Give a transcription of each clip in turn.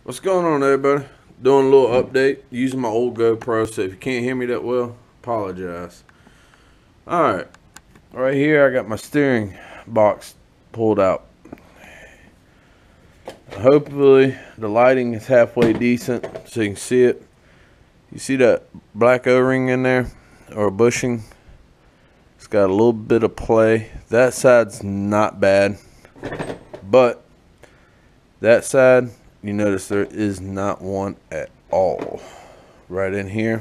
What's going on, everybody? Doing a little update using my old GoPro, so if you can't hear me that well, apologize. Alright, right here I got my steering box pulled out. Hopefully the lighting is halfway decent so you can see it. You see that black O-ring in there, or bushing? It's got a little bit of play. That side's not bad, but that side, you notice there is not one at all right in here.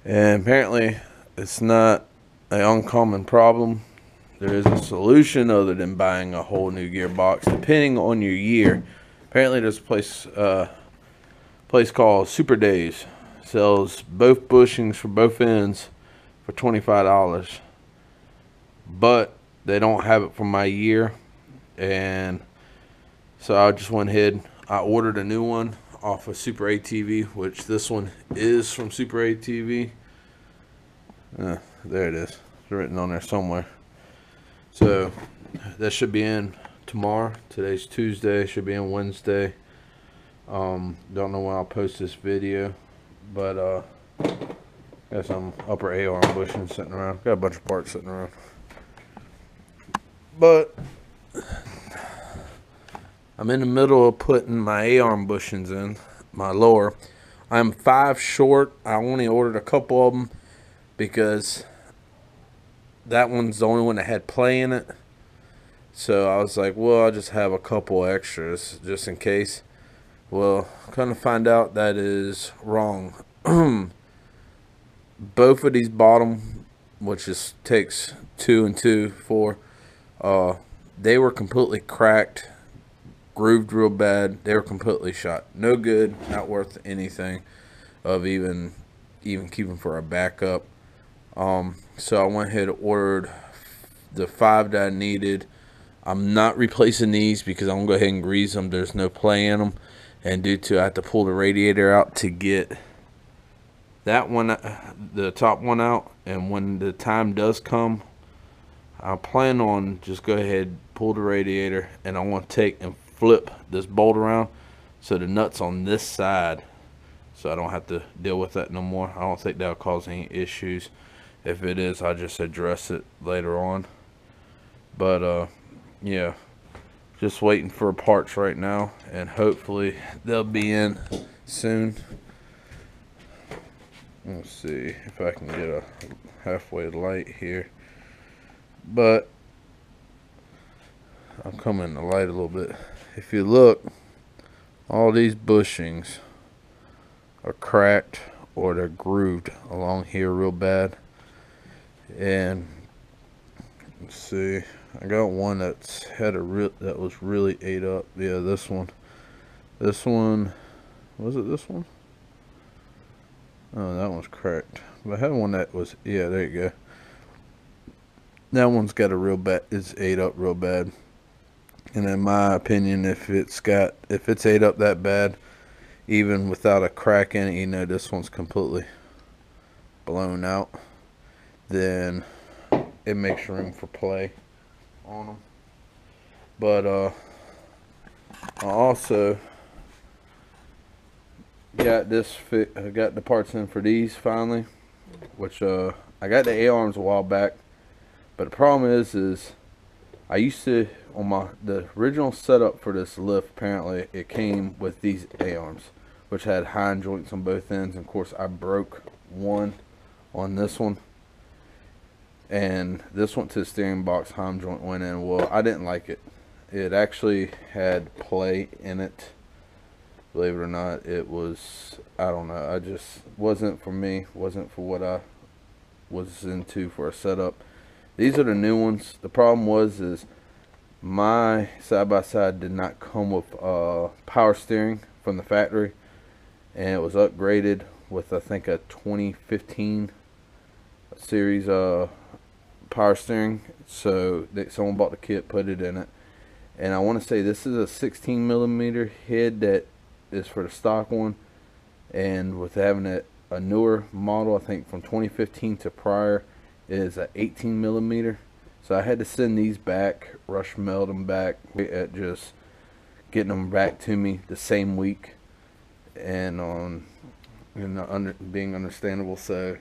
And apparently it's not an uncommon problem. There is a solution other than buying a whole new gearbox depending on your year. Apparently there's a place called Super Days, sells both bushings for both ends for $25, but they don't have it for my year. And so I just went ahead, I ordered a new one off of Super ATV, which this one is from Super ATV. There it is. It's written on there somewhere. So that should be in tomorrow. Today's Tuesday. Should be in Wednesday. Don't know when I'll post this video, but got some upper A-arm bushings sitting around. Got a bunch of parts sitting around. But I'm in the middle of putting my A-arm bushings in, my lower. I'm 5 short. I only ordered a couple of them because that one's the only one that had play in it. So I was like, well, I'll just have a couple extras just in case. Well, kind of find out that is wrong. Both of these bottom, which is takes 2 and 2, 4, they were completely cracked, grooved real bad. They were completely shot. No good, not worth anything of even keeping for a backup. So I went ahead and ordered the 5 that I needed. I'm not replacing these because I'm gonna go ahead and grease them. There's no play in them, and due to I have to pull the radiator out to get that one, the top one out. And when the time does come, I plan on just go ahead, pull the radiator, and I want to take and flip this bolt around so the nuts on this side, so I don't have to deal with that no more. I don't think that'll cause any issues. If it is, I'll just address it later on. But yeah, just waiting for parts right now, and hopefully they'll be in soon. Let's see if I can get a halfway light here. But I'm coming to light a little bit. If you look, all these bushings are cracked or they're grooved along here real bad. And let's see, I got one that's had that was really ate up. Yeah, this one was it. This one? Oh, that one's cracked. But I had one that was, yeah, there you go. That one's got a real bad, it's ate up real bad. And in my opinion, if it's ate up that bad, even without a crack in it, you know, this one's completely blown out, then it makes room for play on them. But I also got I got the parts in for these finally, which I got the A-arms a while back. But the problem is I used to, on the original setup for this lift, apparently it came with these A-arms, which had hind joints on both ends. And of course I broke one on this one, and this went to the steering box, hind joint went in. Well, I didn't like it. It actually had play in it. Believe it or not, it was, I don't know, I just wasn't for me, wasn't for what I was into for a setup. These are the new ones. The problem is my side-by-side did not come with power steering from the factory, and it was upgraded with, I think, a 2015 series power steering. So someone bought the kit, put it in it, and I want to say this is a 16 millimeter head that is for the stock one, and with having a newer model, I think from 2015 to prior, is a 18 millimeter. So I had to send these back, rush meld them back. It just getting them back to me the same week, and being understandable. So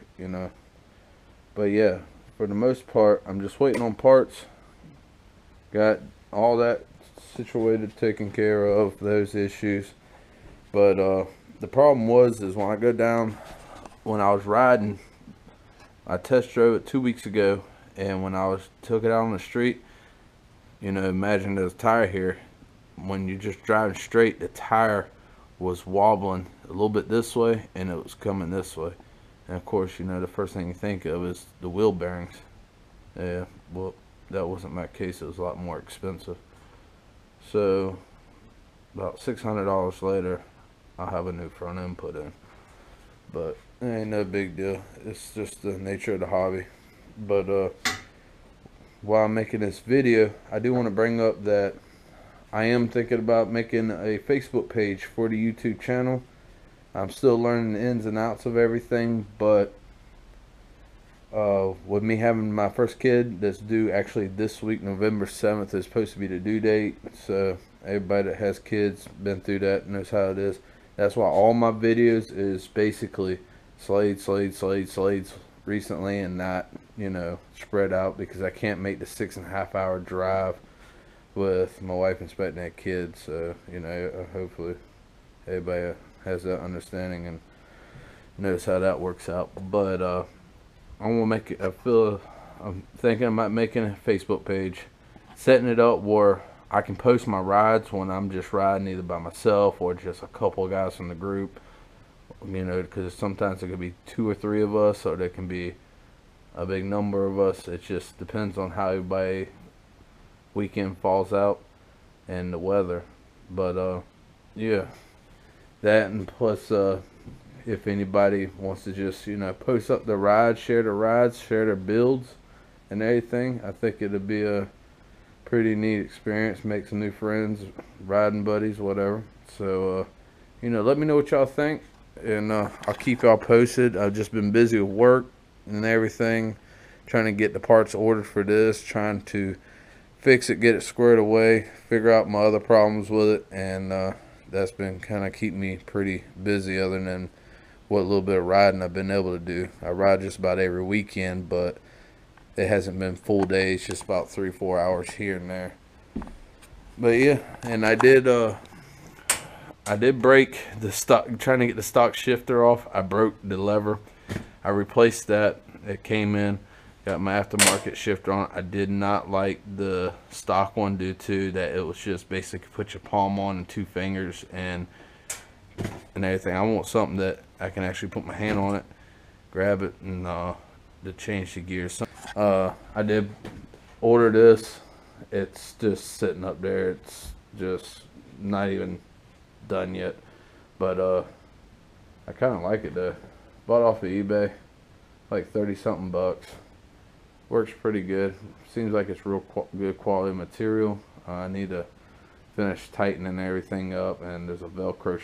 but yeah, for the most part, I'm just waiting on parts. Got all that situated, taken care of those issues. But the problem is when I go down, when I was riding, I test drove it 2 weeks ago, and when I took it out on the street, imagine there's a tire here. When you're just driving straight, the tire was wobbling a little bit this way, and it was coming this way. And of course, the first thing you think of is the wheel bearings. Yeah, well, that wasn't my case. It was a lot more expensive. So about $600 later, I'll have a new front end put in. But it ain't no big deal. It's just the nature of the hobby. But while I'm making this video, I do want to bring up that I am thinking about making a Facebook page for the YouTube channel. I'm still learning the ins and outs of everything, but with me having my first kid that's due actually this week, November 7th is supposed to be the due date. So everybody that has kids, been through that, knows how it is. That's why all my videos is basically slades recently, and not spread out, because I can't make the 6.5 hour drive with my wife inspecting that kid. So hopefully everybody has that understanding and knows how that works out. But I want to make it, I'm thinking about making a Facebook page, setting it up where I can post my rides when I'm just riding either by myself or just a couple of guys from the group, because sometimes it could be 2 or 3 of us, or there can be a big number of us. It just depends on how everybody weekend falls out and the weather. But yeah, that, and plus if anybody wants to just post up the rides, share their builds and everything, I think it'll be a pretty neat experience. Make some new friends, riding buddies, whatever. So let me know what y'all think, and I'll keep y'all posted. I've just been busy with work and everything, trying to get the parts ordered for this, trying to fix it, get it squared away, figure out my other problems with it, and that's been kind of keeping me pretty busy, other than what little bit of riding I've been able to do. I ride just about every weekend, but it hasn't been full days, just about 3-4 hours here and there. But yeah, and I did break the stock, trying to get the stock shifter off. I broke the lever. I replaced that. It came in, got my aftermarket shifter on. I did not like the stock one due to that it was just basically put your palm on and 2 fingers and everything. I want something that I can actually put my hand on it, grab it, and to change the gears. I did order this. It's just sitting up there. It's just not even done yet, but I kind of like it though. Bought off of eBay, like 30 something bucks. Works pretty good. Seems like it's real good quality material. I need to finish tightening everything up, and there's a Velcro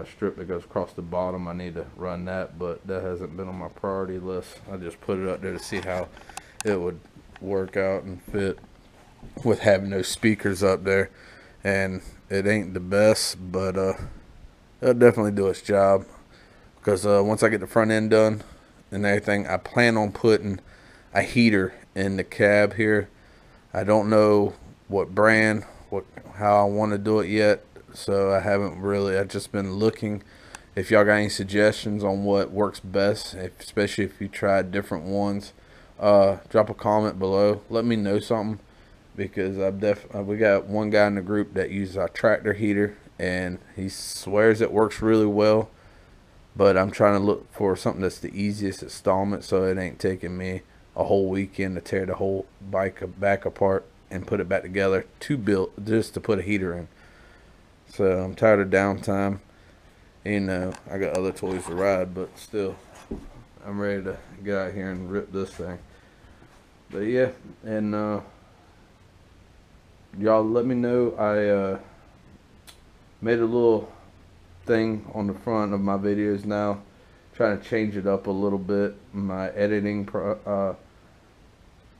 strip that goes across the bottom. I need to run that, but that hasn't been on my priority list. I just put it up there to see how it would work out and fit with having those speakers up there, and it ain't the best, but it'll definitely do its job, because once I get the front end done and everything, I plan on putting a heater in the cab here. I don't know what brand, how I want to do it yet, so I've just been looking. If y'all got any suggestions on what works best, especially if you tried different ones, drop a comment below. Let me know something, because we got one guy in the group that uses our tractor heater, and he swears it works really well, but I'm trying to look for something that's the easiest installment, so it ain't taking me a whole weekend to tear the whole bike back apart and put it back together just to put a heater in. So I'm tired of downtime. I got other toys to ride, but still, I'm ready to get out here and rip this thing. But yeah, and y'all let me know. I made a little thing on the front of my videos now, trying to change it up a little bit. My editing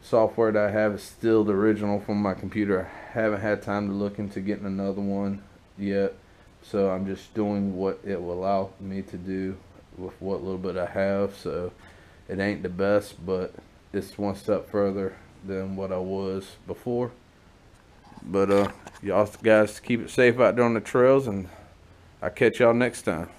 software that I have is still the original from my computer. I haven't had time to look into getting another one, yet. So I'm just doing what it will allow me to do with what little bit I have. So it ain't the best, but it's one step further than what I was before. But y'all guys keep it safe out there on the trails, and I'll catch y'all next time.